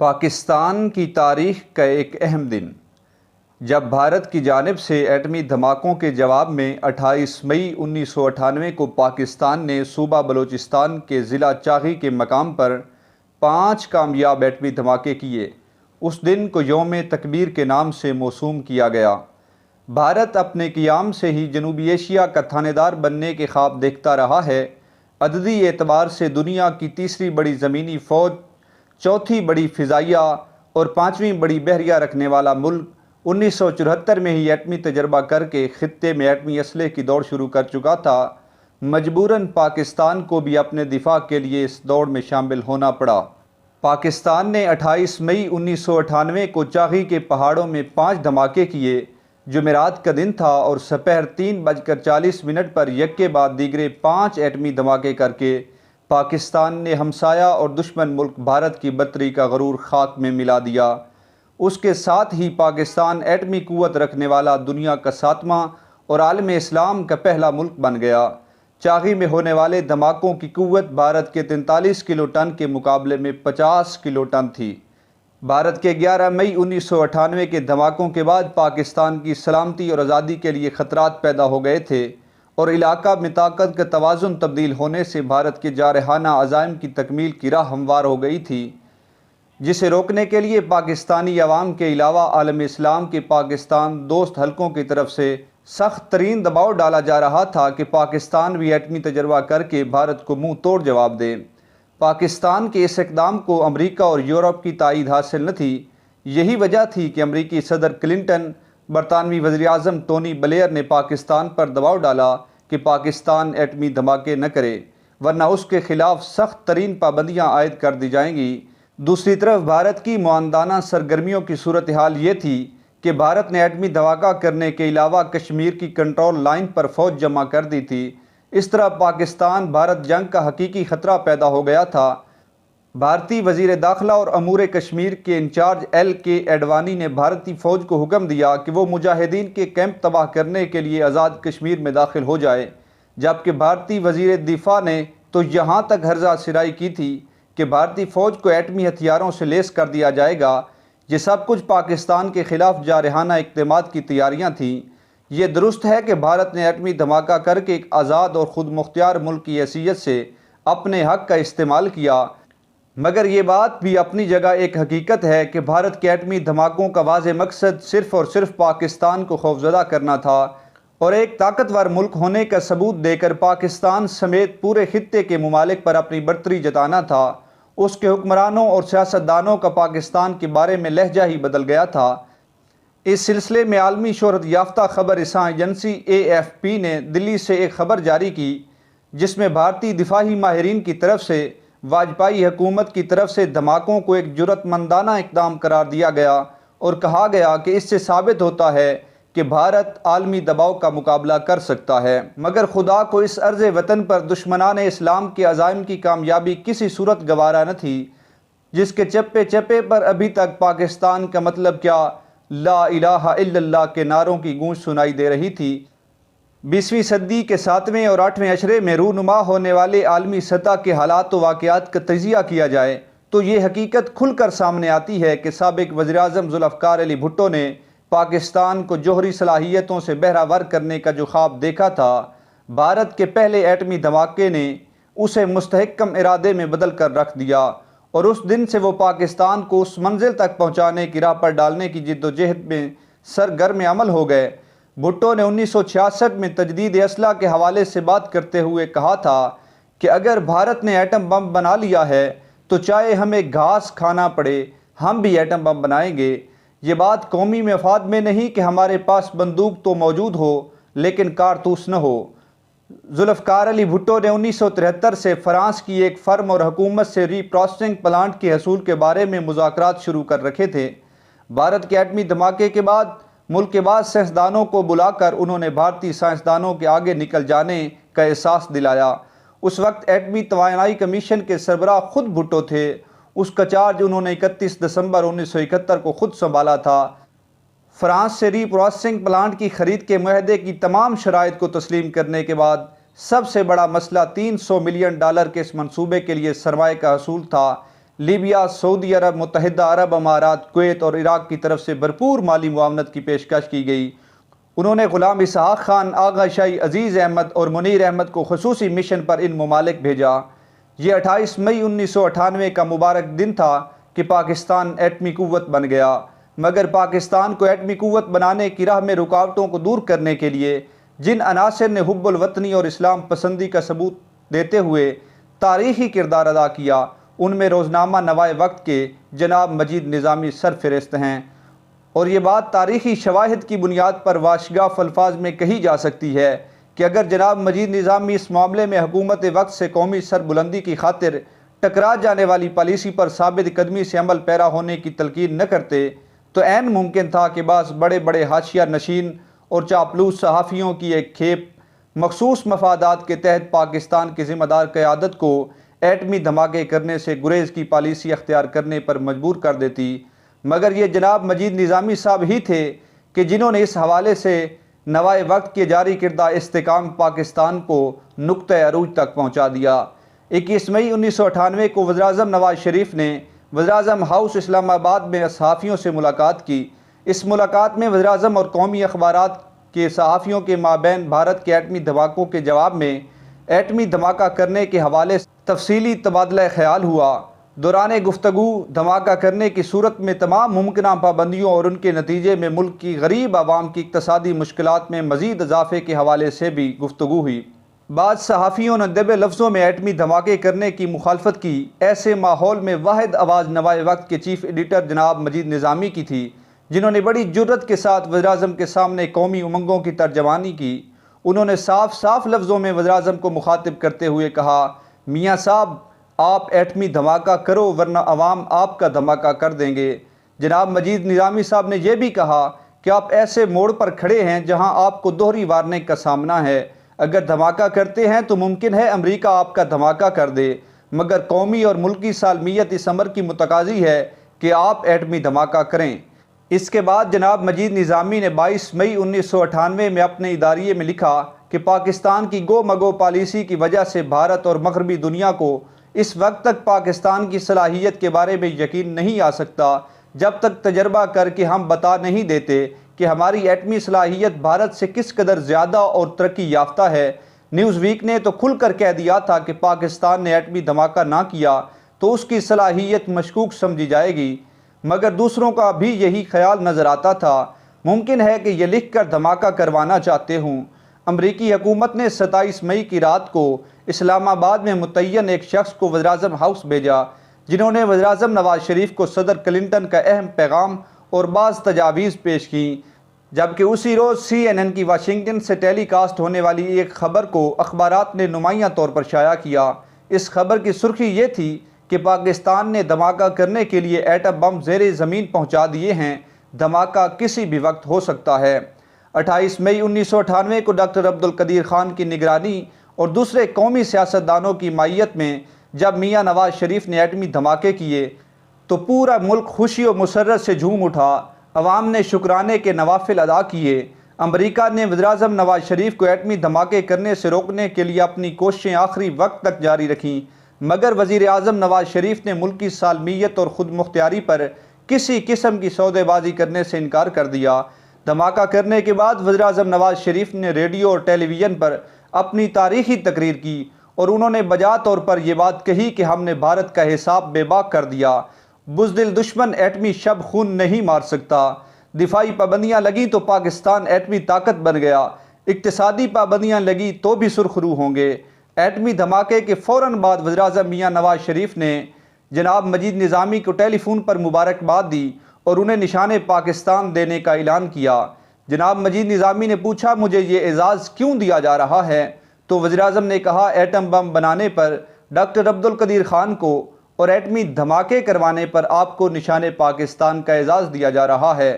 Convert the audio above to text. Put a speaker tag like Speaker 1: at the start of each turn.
Speaker 1: پاکستان کی تاریخ کا ایک اہم دن جب بھارت کی جانب سے ایٹمی دھماکوں کے جواب میں 28 مئی 1998 کو پاکستان نے صوبہ بلوچستان کے ضلع چاغی کے مقام پر 5 کامیاب ایٹمی دھماکے کیے۔ اس دن کو یوم تکبیر کے نام سے موسوم کیا گیا۔ بھارت اپنے قیام سے ہی جنوبی ایشیا کا تھانے دار بننے کے خواب دیکھتا رہا ہے۔ عددی اعتبار سے دنیا کی تیسری بڑی زمینی فوج، چوتھی بڑی فضائیہ اور 5ویں بڑی بحریہ رکھنے والا ملک 1974 میں ہی ایٹمی تجربہ کر کے خطے میں ایٹمی اسلحے کی دوڑ شروع کر چکا تھا۔ مجبوراً پاکستان کو بھی اپنے دفاع کے لیے اس دوڑ میں شامل ہونا پڑا۔ پاکستان نے 28 مئی 1998 کو چاغی کے پہاڑوں میں 5 دھماکے کیے۔ جمعرات کا دن تھا اور سپہر 3:40 پر یکے بعد دیگرے 5 ایٹمی دھماکے کر کے پاکستان نے ہمسایہ اور دشمن ملک بھارت کی برتری کا غرور خاک میں ملا دیا۔ اس کے ساتھ ہی پاکستان ایٹمی قوت رکھنے والا دنیا کا 7واں اور عالم اسلام کا پہلا ملک بن گیا۔ چاغی میں ہونے والے دھماکوں کی قوت بھارت کے 43 کلو ٹن کے مقابلے میں 50 کلو ٹن تھی۔ بھارت کے 11 مئی 1998 کے دھماکوں کے بعد پاکستان کی سلامتی اور آزادی کے لیے خطرات پیدا ہو گئے تھے اور علاقہ میں طاقت کا توازن تبدیل ہونے سے بھارت کے جارحانہ عزائم کی تکمیل کی راہ ہموار ہو گئی تھی، جسے روکنے کے لیے پاکستانی عوام کے علاوہ عالم اسلام کے پاکستان دوست حلقوں کی طرف سے سخت ترین دباؤ ڈالا جا رہا تھا کہ پاکستان بھی ایٹمی تجربہ کر کے بھارت کو منہ توڑ جواب دے۔ پاکستان کے اس اقدام کو امریکہ اور یورپ کی تائید حاصل نہ تھی۔ یہی وجہ تھی کہ امریکی صدر کلنٹن، برطانوی وزیر اعظم ٹونی بلیئر نے پاکستان پر دباؤ ڈالا کہ پاکستان ایٹمی دھماکے نہ کرے، ورنہ اس کے خلاف سخت ترین پابندیاں عائد کر دی جائیں گی۔ دوسری طرف بھارت کی معاندانہ سرگرمیوں کی صورتحال یہ تھی کہ بھارت نے ایٹمی دھماکہ کرنے کے علاوہ کشمیر کی کنٹرول لائن پر فوج جمع کر دی تھی۔ اس طرح پاکستان بھارت جنگ کا حقیقی خطرہ پیدا ہو گیا تھا۔ بھارتی وزیر داخلہ اور امور کشمیر کے انچارج LK اڈوانی نے بھارتی فوج کو حکم دیا کہ وہ مجاہدین کے کیمپ تباہ کرنے کے لیے آزاد کشمیر میں داخل ہو جائے، جبکہ بھارتی وزیر دفاع نے تو یہاں تک ہرزہ سرائی کی تھی کہ بھارتی فوج کو ایٹمی ہتھیاروں سے لیس کر دیا جائے گا۔ یہ سب کچھ پاکستان کے خلاف جارحانہ اقدامات کی تیاریاں تھیں۔ یہ درست ہے کہ بھارت نے ایٹمی دھماکہ کر کے ایک آزاد اور خود مختار ملک کی حیثیت سے اپنے حق کا استعمال کیا، مگر یہ بات بھی اپنی جگہ ایک حقیقت ہے کہ بھارت کے ایٹمی دھماکوں کا واضح مقصد صرف اور صرف پاکستان کو خوفزدہ کرنا تھا اور ایک طاقتور ملک ہونے کا ثبوت دے کر پاکستان سمیت پورے خطے کے ممالک پر اپنی برتری جتانا تھا۔ اس کے حکمرانوں اور سیاستدانوں کا پاکستان کے بارے میں لہجہ ہی بدل گیا تھا۔ اس سلسلے میں عالمی شہرت یافتہ خبر رساں ایجنسی AFP نے دلی سے ایک خبر جاری کی، جس میں بھارتی دفاعی ماہرین کی طرف سے واجپئی حکومت کی طرف سے دھماکوں کو ایک جرأت مندانہ اقدام قرار دیا گیا اور کہا گیا کہ اس سے ثابت ہوتا ہے کہ بھارت عالمی دباؤ کا مقابلہ کر سکتا ہے، مگر خدا کو اس ارض وطن پر دشمنان اسلام کے عزائم کی کامیابی کسی صورت گوارا نہ تھی، جس کے چپے چپے پر ابھی تک پاکستان کا مطلب کیا، لا الہ الا اللہ کے نعروں کی گونج سنائی دے رہی تھی۔ 20ویں صدی کے 7ویں اور 8ویں عشرے میں رونما ہونے والے عالمی سطح کے حالات و واقعات کا تجزیہ کیا جائے تو یہ حقیقت کھل کر سامنے آتی ہے کہ سابق وزیر اعظم ذوالفقار علی بھٹو نے پاکستان کو جوہری صلاحیتوں سے بہرہ ور کرنے کا جو خواب دیکھا تھا، بھارت کے پہلے ایٹمی دھماکے نے اسے مستحکم ارادے میں بدل کر رکھ دیا اور اس دن سے وہ پاکستان کو اس منزل تک پہنچانے کی راہ پر ڈالنے کی جد و جہد میں سرگرم عمل ہو گئے۔ بھٹو نے 1966 میں تجدید اسلحہ کے حوالے سے بات کرتے ہوئے کہا تھا کہ اگر بھارت نے ایٹم بم بنا لیا ہے تو چاہے ہمیں گھاس کھانا پڑے، ہم بھی ایٹم بم بنائیں گے۔ یہ بات قومی مفاد میں نہیں کہ ہمارے پاس بندوق تو موجود ہو لیکن کارتوس نہ ہو۔ ذوالفقار علی بھٹو نے 1973 سے فرانس کی ایک فرم اور حکومت سے ری پروسیسنگ پلانٹ کے حصول کے بارے میں مذاکرات شروع کر رکھے تھے۔ بھارت کے ایٹمی دھماکے کے بعد ملک کے بعض سائنسدانوں کو بلا کر انہوں نے بھارتی سائنسدانوں کے آگے نکل جانے کا احساس دلایا۔ اس وقت ایٹمی توانائی کمیشن کے سربراہ خود بھٹو تھے۔ اس کا چارج انہوں نے 31 دسمبر 1971 کو خود سنبھالا تھا۔ فرانس سے ری پروسیسنگ پلانٹ کی خرید کے معاہدے کی تمام شرائط کو تسلیم کرنے کے بعد سب سے بڑا مسئلہ $300 ملین کے اس منصوبے کے لیے سرمایہ کا حصول تھا، لیبیا، سعودی عرب، متحدہ عرب امارات، کویت اور عراق کی طرف سے بھرپور مالی معاونت کی پیشکش کی گئی۔ انہوں نے غلام اسحاق خان، آغا شاہی، عزیز احمد اور منیر احمد کو خصوصی مشن پر ان ممالک بھیجا۔ یہ 28 مئی 1998 کا مبارک دن تھا کہ پاکستان ایٹمی قوت بن گیا، مگر پاکستان کو ایٹمی قوت بنانے کی راہ میں رکاوٹوں کو دور کرنے کے لیے جن عناصر نے حب الوطنی اور اسلام پسندی کا ثبوت دیتے ہوئے تاریخی کردار ادا کیا، ان میں روزنامہ نوائے وقت کے جناب مجید نظامی سرفہرست ہیں، اور یہ بات تاریخی شواہد کی بنیاد پر واشگاف الفاظ میں کہی جا سکتی ہے کہ اگر جناب مجید نظامی اس معاملے میں حکومت وقت سے قومی سربلندی کی خاطر ٹکرا جانے والی پالیسی پر ثابت قدمی سے عمل پیرا ہونے کی تلقین نہ کرتے تو عین ممکن تھا کہ بعض بڑے بڑے حاشیہ نشین اور چاپلوس صحافیوں کی ایک کھیپ مخصوص مفادات کے تحت پاکستان کی ذمہ دار قیادت کو ایٹمی دھماکے کرنے سے گریز کی پالیسی اختیار کرنے پر مجبور کر دیتی، مگر یہ جناب مجید نظامی صاحب ہی تھے کہ جنہوں نے اس حوالے سے نوائے وقت کے جاری کردہ استحکام پاکستان کو نقطہ عروج تک پہنچا دیا۔ 21 مئی 1998 کو وزیراعظم نواز شریف نے وزیراعظم ہاؤس اسلام آباد میں صحافیوں سے ملاقات کی۔ اس ملاقات میں وزیراعظم اور قومی اخبارات کے صحافیوں کے مابین بھارت کے ایٹمی دھماکوں کے جواب میں ایٹمی دھماکہ کرنے کے حوالے سے تفصیلی تبادلہ خیال ہوا۔ دوران گفتگو دھماکہ کرنے کی صورت میں تمام ممکنہ پابندیوں اور ان کے نتیجے میں ملک کی غریب عوام کی اقتصادی مشکلات میں مزید اضافے کے حوالے سے بھی گفتگو ہوئی۔ بعض صحافیوں نے دبے لفظوں میں ایٹمی دھماکے کرنے کی مخالفت کی۔ ایسے ماحول میں واحد آواز نوائے وقت کے چیف ایڈیٹر جناب مجید نظامی کی تھی، جنہوں نے بڑی جرأت کے ساتھ وزیراعظم کے سامنے قومی امنگوں کی ترجمانی کی۔ انہوں نے صاف صاف لفظوں میں وزیراعظم کو مخاطب کرتے ہوئے کہا، میاں صاحب آپ ایٹمی دھماکہ کرو ورنہ عوام آپ کا دھماکہ کر دیں گے۔ جناب مجید نظامی صاحب نے یہ بھی کہا کہ آپ ایسے موڑ پر کھڑے ہیں جہاں آپ کو دوہری وارننگ کا سامنا ہے۔ اگر دھماکہ کرتے ہیں تو ممکن ہے امریکہ آپ کا دھماکہ کر دے، مگر قومی اور ملکی سالمیت اس امر کی متقاضی ہے کہ آپ ایٹمی دھماکہ کریں۔ اس کے بعد جناب مجید نظامی نے 22 مئی 1998 میں اپنے اداریے میں لکھا کہ پاکستان کی گو مگو پالیسی کی وجہ سے بھارت اور مغربی دنیا کو اس وقت تک پاکستان کی صلاحیت کے بارے میں یقین نہیں آ سکتا جب تک تجربہ کر کے ہم بتا نہیں دیتے کہ ہماری ایٹمی صلاحیت بھارت سے کس قدر زیادہ اور ترقی یافتہ ہے۔ نیوز ویک نے تو کھل کر کہہ دیا تھا کہ پاکستان نے ایٹمی دھماکہ نہ کیا تو اس کی صلاحیت مشکوک سمجھی جائے گی، مگر دوسروں کا بھی یہی خیال نظر آتا تھا۔ ممکن ہے کہ یہ لکھ کر دھماکہ کروانا چاہتے ہوں۔ امریکی حکومت نے 27 مئی کی رات کو اسلام آباد میں متعین ایک شخص کو وزیراعظم ہاؤس بھیجا، جنہوں نے وزیراعظم نواز شریف کو صدر کلنٹن کا اہم پیغام اور بعض تجاویز پیش کیں، جبکہ اسی روز CNN کی واشنگٹن سے ٹیلی کاسٹ ہونے والی ایک خبر کو اخبارات نے نمایاں طور پر شائع کیا۔ اس خبر کی سرخی یہ تھی کہ پاکستان نے دھماکہ کرنے کے لیے ایٹم بم زیر زمین پہنچا دیے ہیں، دھماکہ کسی بھی وقت ہو سکتا ہے۔ 28 مئی 1998 کو ڈاکٹر عبدالقدیر خان کی نگرانی اور دوسرے قومی سیاستدانوں کی مائیت میں جب میاں نواز شریف نے ایٹمی دھماکے کیے تو پورا ملک خوشی و مسرت سے جھوم اٹھا۔ عوام نے شکرانے کے نوافل ادا کیے۔ امریکہ نے وزیراعظم نواز شریف کو ایٹمی دھماکے کرنے سے روکنے کے لیے اپنی کوششیں آخری وقت تک جاری رکھیں، مگر وزیر اعظم نواز شریف نے ملکی سالمیت اور خود مختاری پر کسی قسم کی سودے بازی کرنے سے انکار کر دیا۔ دھماکہ کرنے کے بعد وزیراعظم نواز شریف نے ریڈیو اور ٹیلی ویژن پر اپنی تاریخی تقریر کی اور انہوں نے بجا طور پر یہ بات کہی کہ ہم نے بھارت کا حساب بے باک کر دیا۔ بزدل دشمن ایٹمی شب خون نہیں مار سکتا۔ دفاعی پابندیاں لگیں تو پاکستان ایٹمی طاقت بن گیا، اقتصادی پابندیاں لگیں تو بھی سرخ رو ہوں گے۔ ایٹمی دھماکے کے فوراً بعد وزیراعظم میاں نواز شریف نے جناب مجید نظامی کو ٹیلی فون پر مبارکباد دی اور انہیں نشان پاکستان دینے کا اعلان کیا۔ جناب مجید نظامی نے پوچھا، مجھے یہ اعزاز کیوں دیا جا رہا ہے؟ تو وزیراعظم نے کہا، ایٹم بم بنانے پر ڈاکٹر عبدالقدیر خان کو اور ایٹمی دھماکے کروانے پر آپ کو نشان پاکستان کا اعزاز دیا جا رہا ہے۔